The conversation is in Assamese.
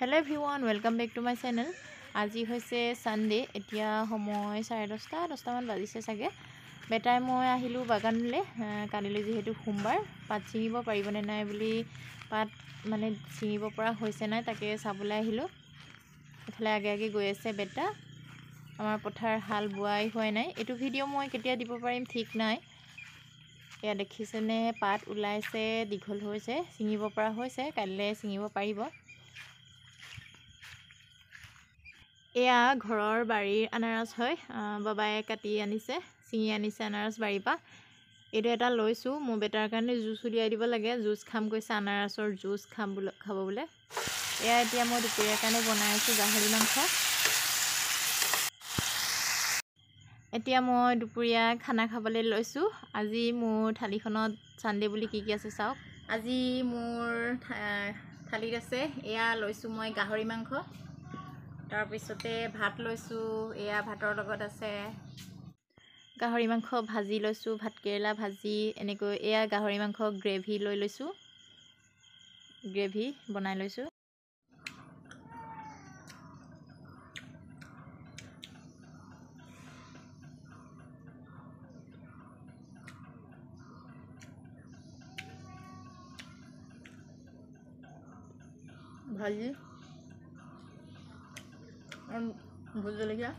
Hello everyone, welcome back to my channel. আজি হৈছে সানডে, এতিয়া সময় 10:30 মান বাজিছে চাগে। বেটাই মই আহিলো বাগানলৈ, কালিলৈ যেহেতু সোমবাৰ পাত ছিঙিব পাৰিবনে নাই বুলি পাত মানে ছিঙিব পৰা হৈছে নাই তাকে চাবলৈ আহিলো। এফালে আগে আগে গৈ আছে বেটা। আমাৰ পথাৰ হাল বোৱাই হোৱা নাই। এইটো ভিডিঅ' মই কেতিয়া দিব পাৰিম ঠিক নাই। এয়া দেখিছেনে পাত ওলাইছে, দীঘল হৈছে, ছিঙিব পৰা হৈছে, কাইলৈ ছিঙিব পাৰিব। এয়া ঘৰৰ বাৰীৰ আনাৰস হয়, বাবাই কাটি আনিছে, ছিঙি আনিছে আনাৰস বাৰীৰ পৰা। এইটো এটা লৈছোঁ, মোৰ বেটাৰ কাৰণে জুচ উলিয়াই দিব লাগে, জুচ খাম কৈছে, আনাৰসৰ জুচ খাব বোলে। এয়া এতিয়া মই দুপৰীয়াৰ কাৰণে বনাই আছোঁ গাহৰি মাংস। এতিয়া মই দুপৰীয়া খানা খাবলৈ লৈছোঁ। আজি মোৰ থালিখনত চানডে বুলি কি কি আছে চাওক। আজি মোৰ থালিত আছে, এয়া লৈছোঁ মই গাহৰি মাংস, তাৰপিছতে ভাত লৈছোঁ, এয়া ভাতৰ লগত আছে গাহৰি মাংস ভাজি লৈছোঁ, ভাতকেৰেলা ভাজি, এনেকৈ এয়া গাহৰি মাংস গ্ৰেভি লৈ লৈছোঁ, গ্ৰেভি বনাই লৈছোঁ। ভাজি ভোট জলকীয়া